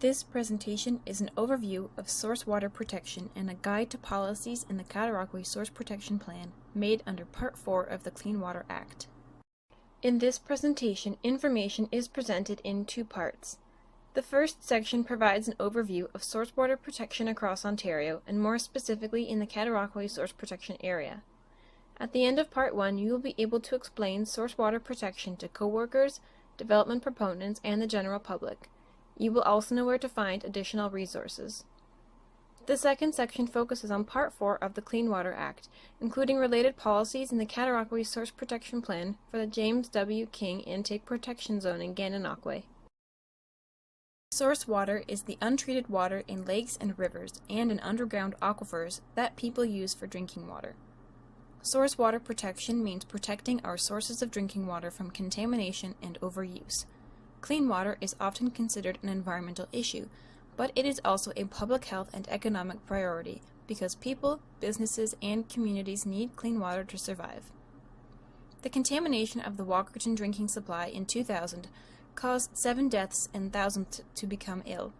This presentation is an overview of source water protection and a guide to policies in the Cataraqui Source Protection Plan made under Part 4 of the Clean Water Act. In this presentation, information is presented in two parts. The first section provides an overview of source water protection across Ontario, and more specifically in the Cataraqui Source Protection Area. At the end of Part 1, you will be able to explain source water protection to co-workers, development proponents, and the general public. You will also know where to find additional resources. The second section focuses on Part 4 of the Clean Water Act, including related policies in the Cataraqui Source Protection Plan for the James W. King Intake Protection Zone in Gananoque. Source water is the untreated water in lakes and rivers and in underground aquifers that people use for drinking water. Source water protection means protecting our sources of drinking water from contamination and overuse. Clean water is often considered an environmental issue, but it is also a public health and economic priority because people, businesses, and communities need clean water to survive. The contamination of the Walkerton drinking supply in 2000 caused 7 deaths and thousands to become ill.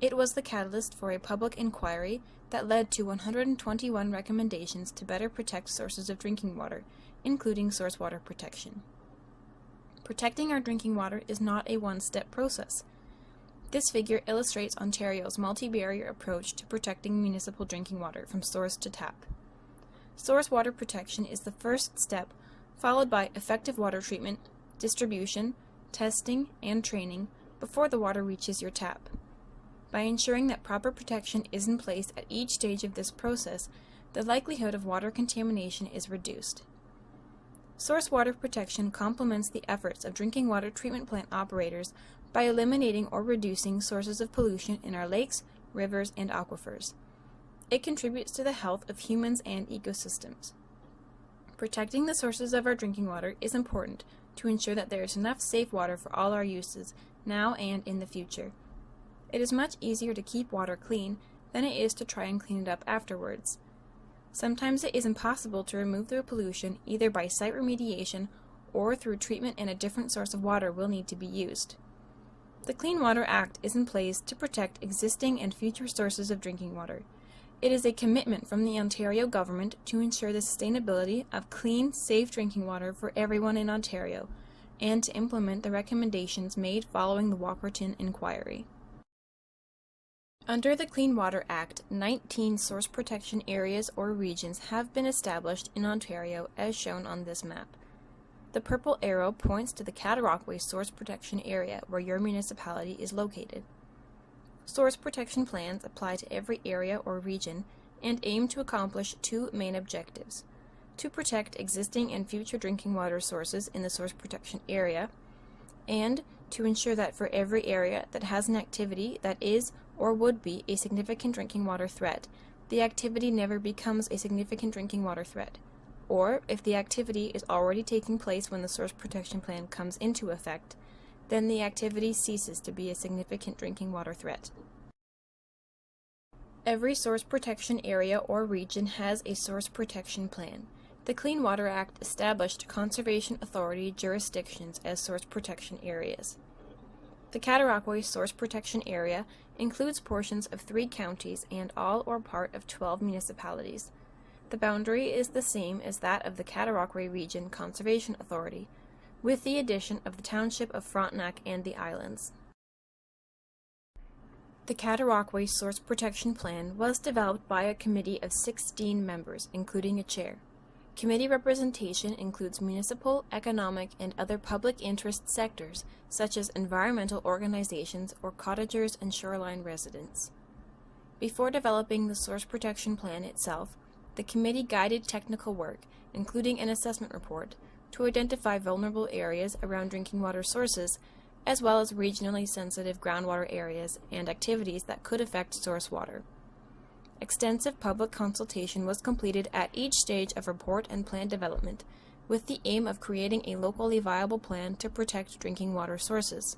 It was the catalyst for a public inquiry that led to 121 recommendations to better protect sources of drinking water, including source water protection. Protecting our drinking water is not a one-step process. This figure illustrates Ontario's multi-barrier approach to protecting municipal drinking water from source to tap. Source water protection is the first step, followed by effective water treatment, distribution, testing, and training before the water reaches your tap. By ensuring that proper protection is in place at each stage of this process, the likelihood of water contamination is reduced. Source water protection complements the efforts of drinking water treatment plant operators by eliminating or reducing sources of pollution in our lakes, rivers, and aquifers. It contributes to the health of humans and ecosystems. Protecting the sources of our drinking water is important to ensure that there is enough safe water for all our uses, now and in the future. It is much easier to keep water clean than it is to try and clean it up afterwards. Sometimes it is impossible to remove the pollution either by site remediation or through treatment, and a different source of water will need to be used. The Clean Water Act is in place to protect existing and future sources of drinking water. It is a commitment from the Ontario government to ensure the sustainability of clean, safe drinking water for everyone in Ontario, and to implement the recommendations made following the Walkerton inquiry. Under the Clean Water Act, 19 source protection areas or regions have been established in Ontario as shown on this map. The purple arrow points to the Cataraqui Source Protection Area where your municipality is located. Source protection plans apply to every area or region and aim to accomplish two main objectives: to protect existing and future drinking water sources in the source protection area, and to ensure that for every area that has an activity that is or would be a significant drinking water threat, the activity never becomes a significant drinking water threat, or if the activity is already taking place when the source protection plan comes into effect, then the activity ceases to be a significant drinking water threat. Every source protection area or region has a source protection plan. The Clean Water Act established Conservation Authority jurisdictions as source protection areas. The Cataraqui Source Protection Area includes portions of 3 counties and all or part of 12 municipalities. The boundary is the same as that of the Cataraqui Region Conservation Authority, with the addition of the township of Frontenac and the islands. The Cataraqui Source Protection Plan was developed by a committee of 16 members, including a chair. Committee representation includes municipal, economic, and other public interest sectors, such as environmental organizations or cottagers and shoreline residents. Before developing the Source Protection Plan itself, the committee guided technical work, including an assessment report, to identify vulnerable areas around drinking water sources, as well as regionally sensitive groundwater areas and activities that could affect source water. Extensive public consultation was completed at each stage of report and plan development, with the aim of creating a locally viable plan to protect drinking water sources.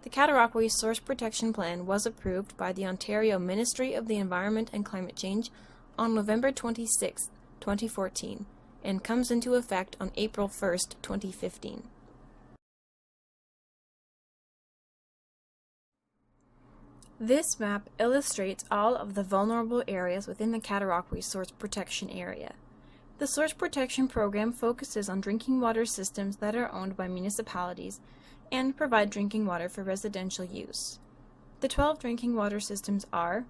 The Cataraqui Source Protection Plan was approved by the Ontario Ministry of the Environment and Climate Change on November 26, 2014, and comes into effect on April 1, 2015. This map illustrates all of the vulnerable areas within the Cataraqui Source Protection Area. The Source Protection Program focuses on drinking water systems that are owned by municipalities and provide drinking water for residential use. The 12 drinking water systems are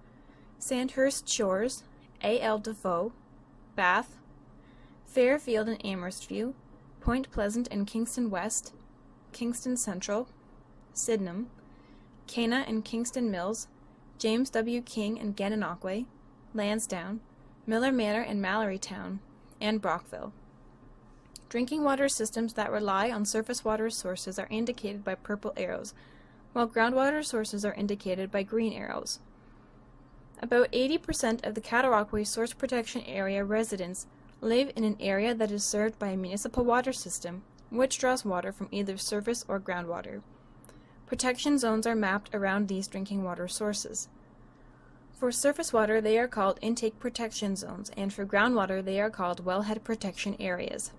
Sandhurst Shores, A.L. Defoe, Bath, Fairfield and Amherst View, Point Pleasant and Kingston West, Kingston Central, Sydenham, Cana and Kingston Mills, James W. King and Gananoque, Lansdowne, Miller Manor and Mallorytown, and Brockville. Drinking water systems that rely on surface water sources are indicated by purple arrows, while groundwater sources are indicated by green arrows. About 80% of the Cataraqui Source Protection Area residents live in an area that is served by a municipal water system, which draws water from either surface or groundwater. Protection zones are mapped around these drinking water sources. For surface water, they are called intake protection zones, and for groundwater, they are called wellhead protection areas.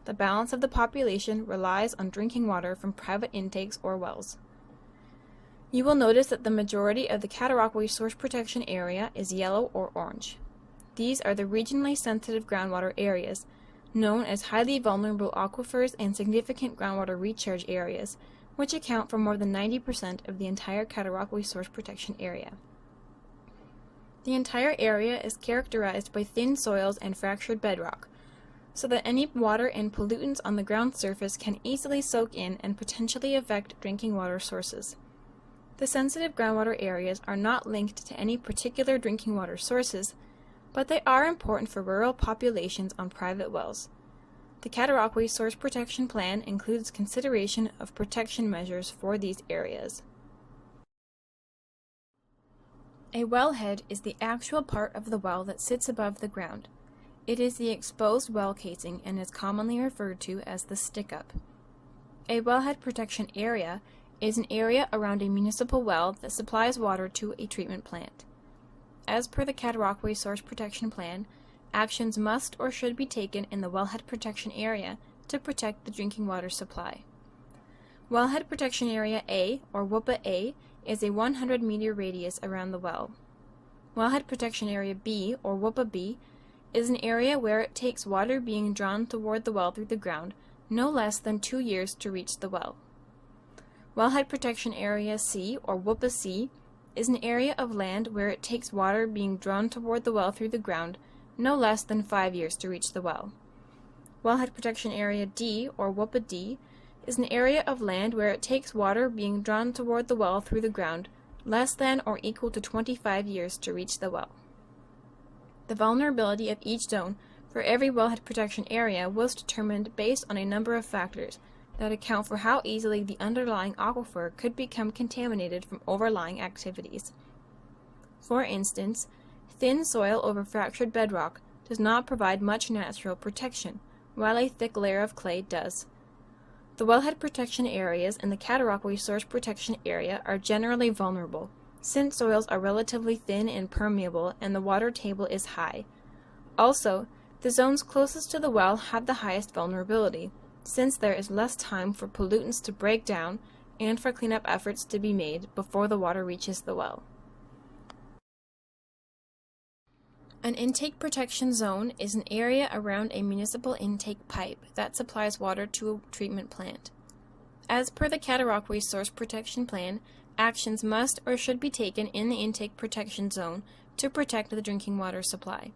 The balance of the population relies on drinking water from private intakes or wells. You will notice that the majority of the Cataraqui Source Protection Area is yellow or orange. These are the regionally sensitive groundwater areas, known as highly vulnerable aquifers and significant groundwater recharge areas, which account for more than 90% of the entire Cataraqui Source Protection Area. The entire area is characterized by thin soils and fractured bedrock, so that any water and pollutants on the ground surface can easily soak in and potentially affect drinking water sources. The sensitive groundwater areas are not linked to any particular drinking water sources, but they are important for rural populations on private wells. The Cataraqui Source Protection Plan includes consideration of protection measures for these areas. A wellhead is the actual part of the well that sits above the ground. It is the exposed well casing and is commonly referred to as the stick-up. A wellhead protection area is an area around a municipal well that supplies water to a treatment plant. As per the Cataraqui Source Protection Plan, actions must or should be taken in the wellhead protection area to protect the drinking water supply. Wellhead Protection Area A, or WPA A, is a 100-meter radius around the well. Wellhead Protection Area B, or WPA B, is an area where it takes water being drawn toward the well through the ground no less than 2 years to reach the well. Wellhead Protection Area C, or WPA C, is an area of land where it takes water being drawn toward the well through the ground no less than 5 years to reach the well. Wellhead Protection Area D, or WPA D, is an area of land where it takes water being drawn toward the well through the ground less than or equal to 25 years to reach the well. The vulnerability of each zone for every wellhead protection area was determined based on a number of factors that account for how easily the underlying aquifer could become contaminated from overlying activities. For instance, thin soil over fractured bedrock does not provide much natural protection, while a thick layer of clay does. The wellhead protection areas in the Cataraqui Source Protection Area are generally vulnerable, since soils are relatively thin and permeable and the water table is high. Also, the zones closest to the well have the highest vulnerability, since there is less time for pollutants to break down and for cleanup efforts to be made before the water reaches the well. An intake protection zone is an area around a municipal intake pipe that supplies water to a treatment plant. As per the Cataraqui Source Protection Plan, actions must or should be taken in the intake protection zone to protect the drinking water supply.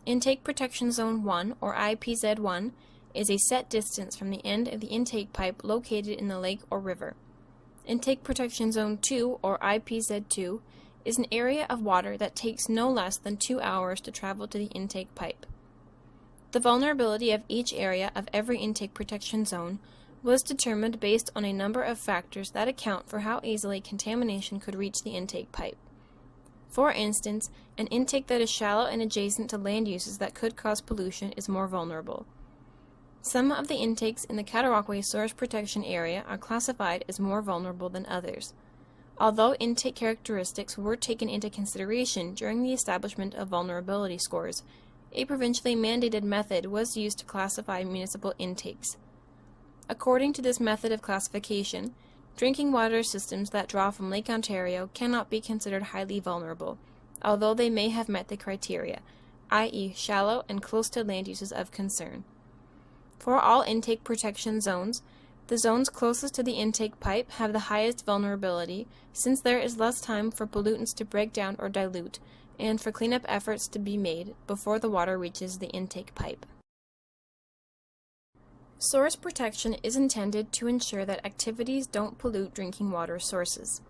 Intake Protection Zone 1, or IPZ 1, is a set distance from the end of the intake pipe located in the lake or river. Intake Protection Zone 2, or IPZ 2, is an area of water that takes no less than 2 hours to travel to the intake pipe. The vulnerability of each area of every intake protection zone was determined based on a number of factors that account for how easily contamination could reach the intake pipe. For instance, an intake that is shallow and adjacent to land uses that could cause pollution is more vulnerable. Some of the intakes in the Cataraqui Source Protection Area are classified as more vulnerable than others. Although intake characteristics were taken into consideration during the establishment of vulnerability scores, a provincially mandated method was used to classify municipal intakes. According to this method of classification, drinking water systems that draw from Lake Ontario cannot be considered highly vulnerable, although they may have met the criteria, i.e. shallow and close to land uses of concern. For all intake protection zones, the zones closest to the intake pipe have the highest vulnerability, since there is less time for pollutants to break down or dilute, and for cleanup efforts to be made before the water reaches the intake pipe. Source protection is intended to ensure that activities don't pollute drinking water sources.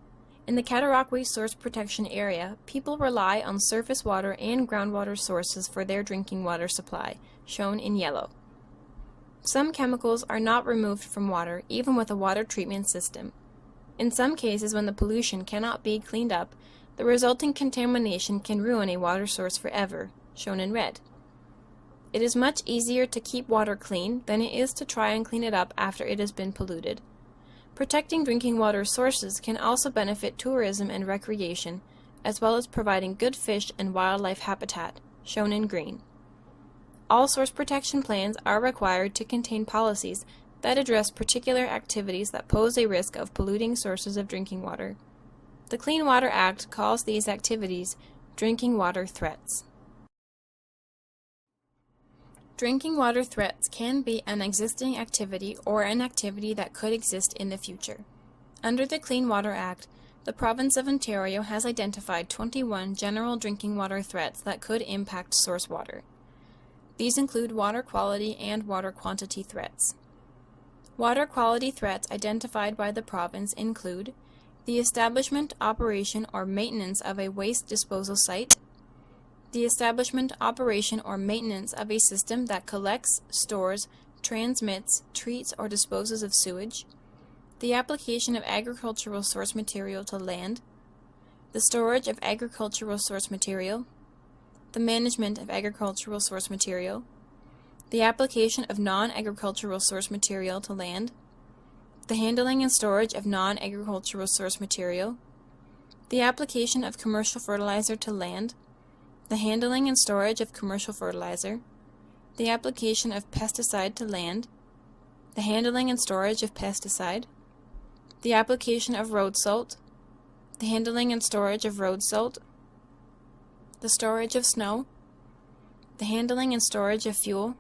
In the Cataraqui Source Protection Area, people rely on surface water and groundwater sources for their drinking water supply, shown in yellow. Some chemicals are not removed from water, even with a water treatment system. In some cases, when the pollution cannot be cleaned up, the resulting contamination can ruin a water source forever, shown in red. It is much easier to keep water clean than it is to try and clean it up after it has been polluted. Protecting drinking water sources can also benefit tourism and recreation, as well as providing good fish and wildlife habitat, shown in green. All source protection plans are required to contain policies that address particular activities that pose a risk of polluting sources of drinking water. The Clean Water Act calls these activities drinking water threats. Drinking water threats can be an existing activity or an activity that could exist in the future. Under the Clean Water Act, the province of Ontario has identified 21 general drinking water threats that could impact source water. These include water quality and water quantity threats. Water quality threats identified by the province include the establishment, operation, or maintenance of a waste disposal site, the establishment, operation, or maintenance of a system that collects, stores, transmits, treats, or disposes of sewage, the application of agricultural source material to land, the storage of agricultural source material, the management of agricultural source material, the application of non-agricultural source material to land, the handling and storage of non-agricultural source material, the application of commercial fertilizer to land, the handling and storage of commercial fertilizer, the application of pesticide to land, the handling and storage of pesticide, the application of road salt, the handling and storage of road salt, the storage of snow, the handling and storage of fuel,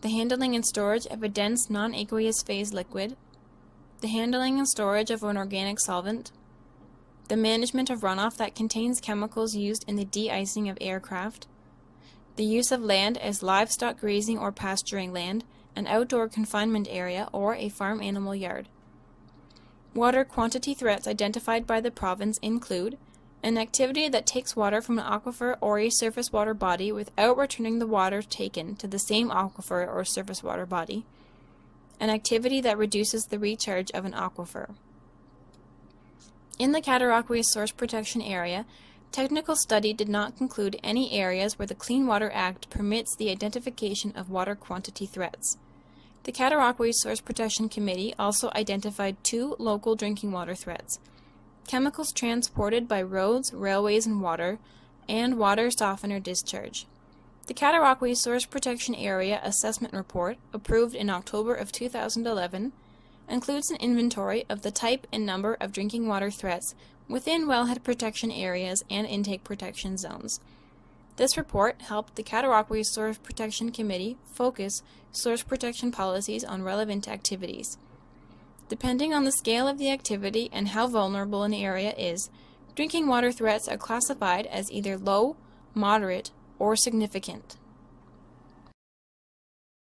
the handling and storage of a dense non-aqueous phase liquid, the handling and storage of an organic solvent, the management of runoff that contains chemicals used in the de-icing of aircraft, the use of land as livestock grazing or pasturing land, an outdoor confinement area, or a farm animal yard. Water quantity threats identified by the province include an activity that takes water from an aquifer or a surface water body without returning the water taken to the same aquifer or surface water body, an activity that reduces the recharge of an aquifer. In the Cataraqui Source Protection Area, technical study did not conclude any areas where the Clean Water Act permits the identification of water quantity threats. The Cataraqui Source Protection Committee also identified 2 local drinking water threats: chemicals transported by roads, railways, and water softener discharge. The Cataraqui Source Protection Area Assessment Report, approved in October of 2011, includes an inventory of the type and number of drinking water threats within wellhead protection areas and intake protection zones. This report helped the Cataraqui Source Protection Committee focus source protection policies on relevant activities. Depending on the scale of the activity and how vulnerable an area is, drinking water threats are classified as either low, moderate, or significant.